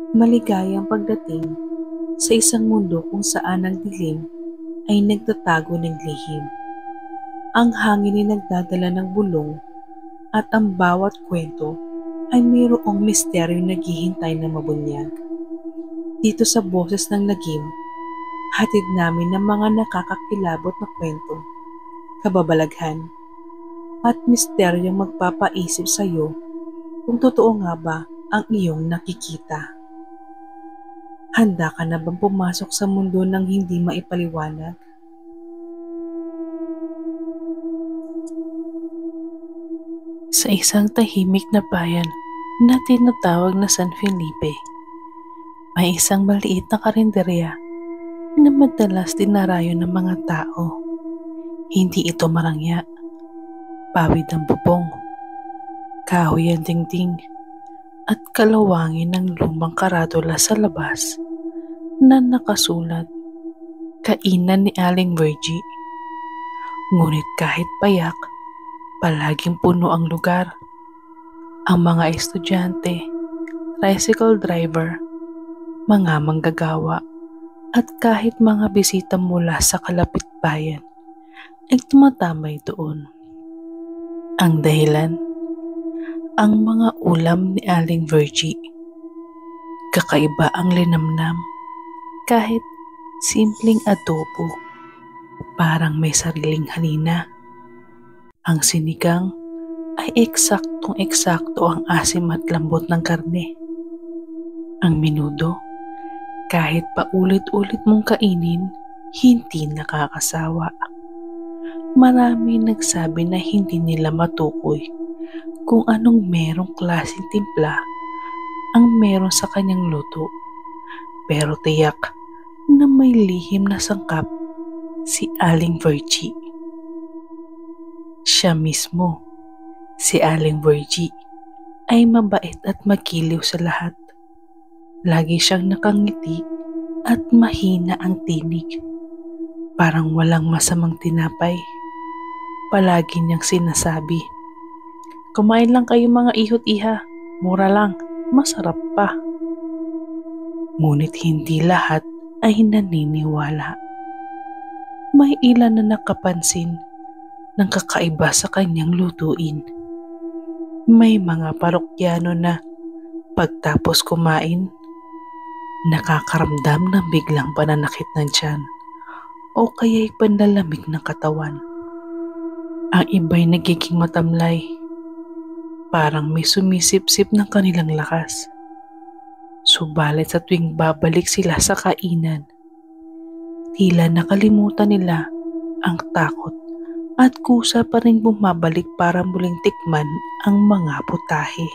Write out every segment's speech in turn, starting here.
Maligayang pagdating sa isang mundo kung saan ang dilim ay nagtatago ng lihim. Ang hangin ay nagdadala ng bulong at ang bawat kwento ay mayroong misteryong naghihintay na mabunyag. Dito sa Boses ng Lagim, hatid namin ng mga nakakakilabot na kwento, kababalaghan, at misteryong magpapaisip sa iyo kung totoo nga ba ang iyong nakikita. Handa ka na bang pumasok sa mundo ng hindi maipaliwanag? Sa isang tahimik na bayan na tinatawag na San Felipe, may isang maliit na karinderya na madalas dinarayo ng mga tao. Hindi ito marangya, pawid ang bubong, kahoy ang dingding, at kalawangin ng lumang karatula sa labas na nakasulat, "Kainan ni Aling Virgie." Ngunit kahit payak, palaging puno ang lugar. Ang mga estudyante, tricycle driver, mga manggagawa, at kahit mga bisita mula sa kalapit bayan ay tumatambay doon. Ang dahilan, ang mga ulam ni Aling Virgie. Kakaiba ang linamnam, kahit simpleng adobo, parang may sariling halina. Ang sinigang ay eksaktong-eksakto ang asim at lambot ng karne. Ang menudo, kahit paulit-ulit mong kainin, hindi nakakasawa. Marami nagsabi na hindi nila matukoy kung anong merong klaseng timpla ang meron sa kanyang luto. Pero tiyak na may lihim na sangkap si Aling Virgie. Siya mismo, si Aling Virgie, ay mabait at magiliw sa lahat. Lagi siyang nakangiti at mahina ang tinig. Parang walang masamang tinapay. Palagi niyang sinasabi, "Kumain lang kayo mga ihot iha, mura lang, masarap pa." Ngunit hindi lahat ay naniniwala. May ilan na nakapansin ng kakaiba sa kanyang lutuin. May mga parokyano na pagtapos kumain, nakakaramdam ng biglang pananakit ng tiyan o kaya'y panlalamig ng katawan. Ang iba'y nagiging matamlay, parang may sumisipsip ng kanilang lakas. Subalit sa tuwing babalik sila sa kainan, tila nakalimutan nila ang takot at kusa pa rin bumabalik para muling tikman ang mga putahe.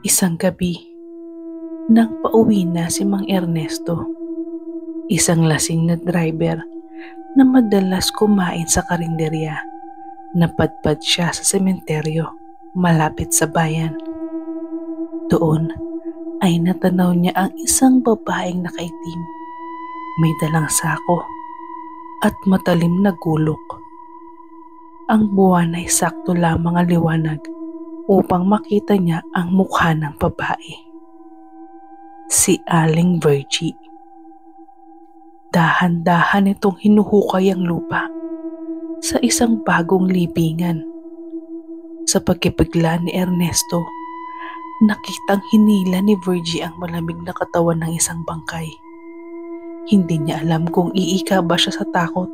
Isang gabi, nang pauwi na si Mang Ernesto, isang lasing na driver na madalas kumain sa karinderya, napadpad siya sa sementeryo malapit sa bayan. Doon ay natanaw niya ang isang babaeng nakaitim, may dalang sako at matalim na gulok. Ang buwan ay sakto lamang ang liwanag upang makita niya ang mukha ng babae. Si Aling Virgie. Dahan-dahan itong hinuhukay ang lupa sa isang bagong libingan. Sa pagkibigla ni Ernesto, nakitang hinila ni Virgie ang malamig na katawan ng isang bangkay. Hindi niya alam kung iika ba siya sa takot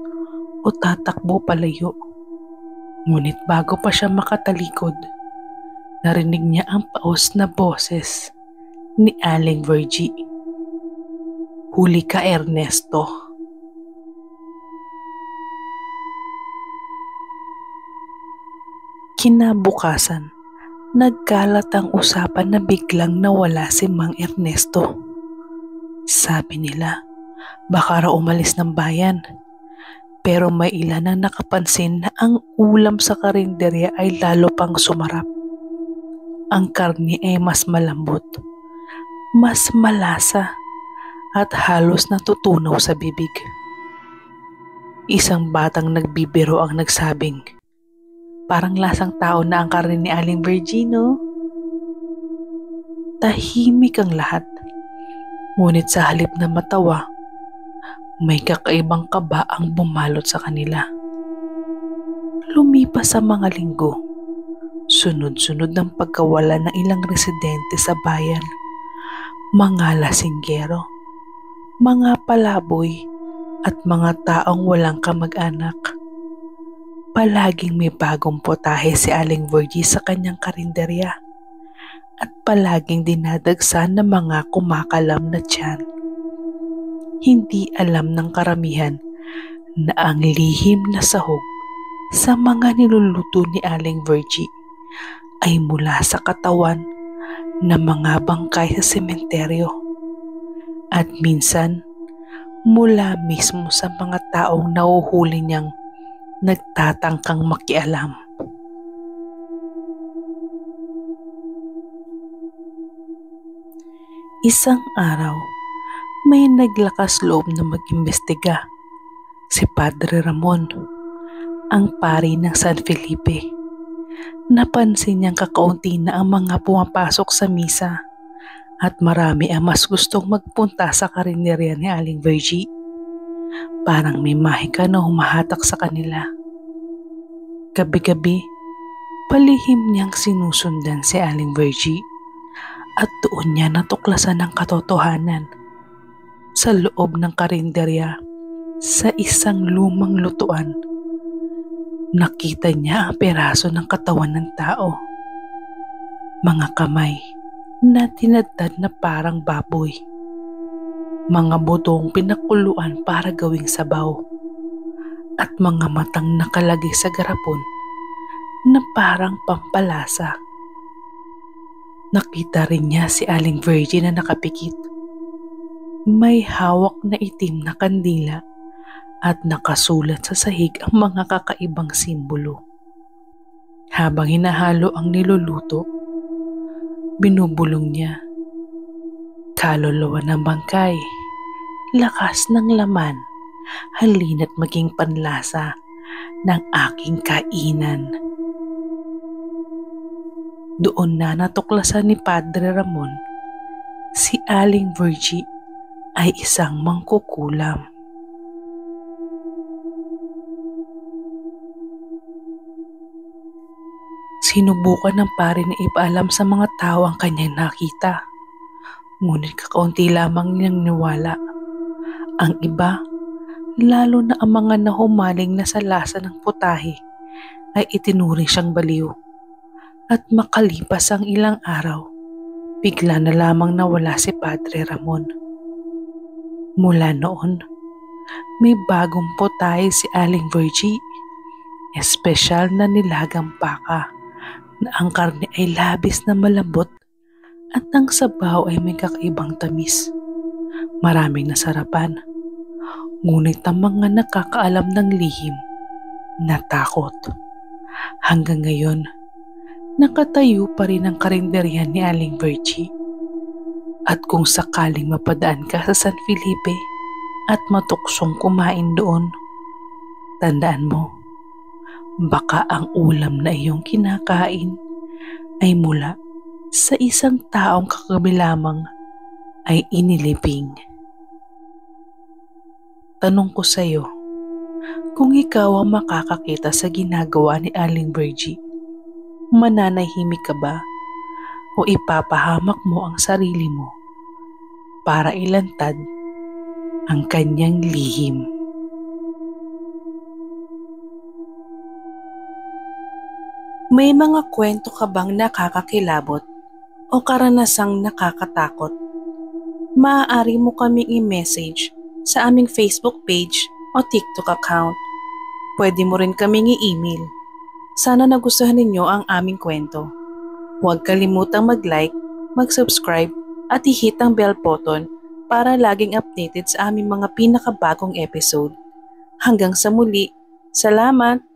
o tatakbo palayo. Ngunit bago pa siya makatalikod, narinig niya ang paos na boses ni Aling Virgie. "Huli ka, Ernesto." Kinabukasan, nagkalat ang usapan na biglang nawala si Mang Ernesto. Sabi nila, baka raw umalis ng bayan. Pero may ilan na nakapansin na ang ulam sa karinderya ay lalo pang sumarap. Ang karne ay mas malambot, mas malasa, at halos natutunaw sa bibig. Isang batang nagbibiro ang nagsabing, Parang lasang tao na ang karne ni Aling Virgino. Tahimik ang lahat. Ngunit sa halip na matawa, may kakaibang kaba ang bumalot sa kanila. Lumipas ang mga linggo. Sunod-sunod ng pagkawala ng ilang residente sa bayan. Mga lasinggero, mga palaboy, at mga taong walang kamag-anak. Palaging may bagong potahe si Aling Virgie sa kanyang karinderya at palaging dinadagsan ng mga kumakalam na tiyan. Hindi alam ng karamihan na ang lihim na sahog sa mga niluluto ni Aling Virgie ay mula sa katawan ng mga bangkay sa sementeryo at minsan mula mismo sa mga taong nahuhuli niyang nagtatangkang makialam. Isang araw, may naglakas loob na mag-imbestiga. Si Padre Ramon, ang pari ng San Felipe. Napansin niyang kakaunti na ang mga pumapasok sa misa at marami ang mas gustong magpunta sa karinderya ni Aling Virgie. Parang may mahika na humahatak sa kanila. Gabi-gabi, palihim niyang sinusundan si Aling Virgie at doon niya natuklasan ang katotohanan. Sa loob ng karinderya, sa isang lumang lutuan, nakita niya ang peraso ng katawan ng tao. Mga kamay na tinadtad na parang baboy. Mga butong pinakuluan para gawing sabaw. At mga matang nakalagay sa garapon na parang pampalasa. Nakita rin niya si Aling Virgie na nakapikit. May hawak na itim na kandila at nakasulat sa sahig ang mga kakaibang simbolo. Habang hinahalo ang niluluto, binubulong niya, "Kaluluwa ng bangkay, lakas ng laman, halina't maging panlasa ng aking kainan." Doon na natuklasan ni Padre Ramon, si Aling Virgie ay isang mangkukulam. Sinubukan ng pari na ipaalam sa mga tao ang kanyang nakita. Ngunit kakaunti lamang niyang niwala. Ang iba, lalo na ang mga nahumaling na sa lasa ng putahe, ay itinuring siyang baliw. At makalipas ang ilang araw, bigla na lamang nawala si Padre Ramon. Mula noon, may bagong putahe si Aling Virgie, espesyal na nilagang baka, na ang karne ay labis na malambot at ang sabaw ay may kakaibang tamis. Maraming nasarapan, ngunit ang mga nakakaalam ng lihim, natakot. Hanggang ngayon, nakatayo pa rin ang karinderya ni Aling Virgie. At kung sakaling mapadaan ka sa San Felipe at matuksong kumain doon, tandaan mo, baka ang ulam na iyong kinakain ay mula sa isang taong kagabi lamang ay inilibing. Tanong ko sa iyo, kung ikaw ang makakakita sa ginagawa ni Aling Virgie, mananahimik ka ba o ipapahamak mo ang sarili mo para ilantad ang kanyang lihim? May mga kwento ka bang nakakakilabot o karanasang nakakatakot? Maaari mo kaming i-message sa aming Facebook page o TikTok account. Pwede mo rin kaming i-email. Sana nagustuhan ninyo ang aming kwento. Huwag kalimutang mag-like, mag-subscribe at i-hit ang bell button para laging updated sa aming mga pinakabagong episode. Hanggang sa muli, salamat!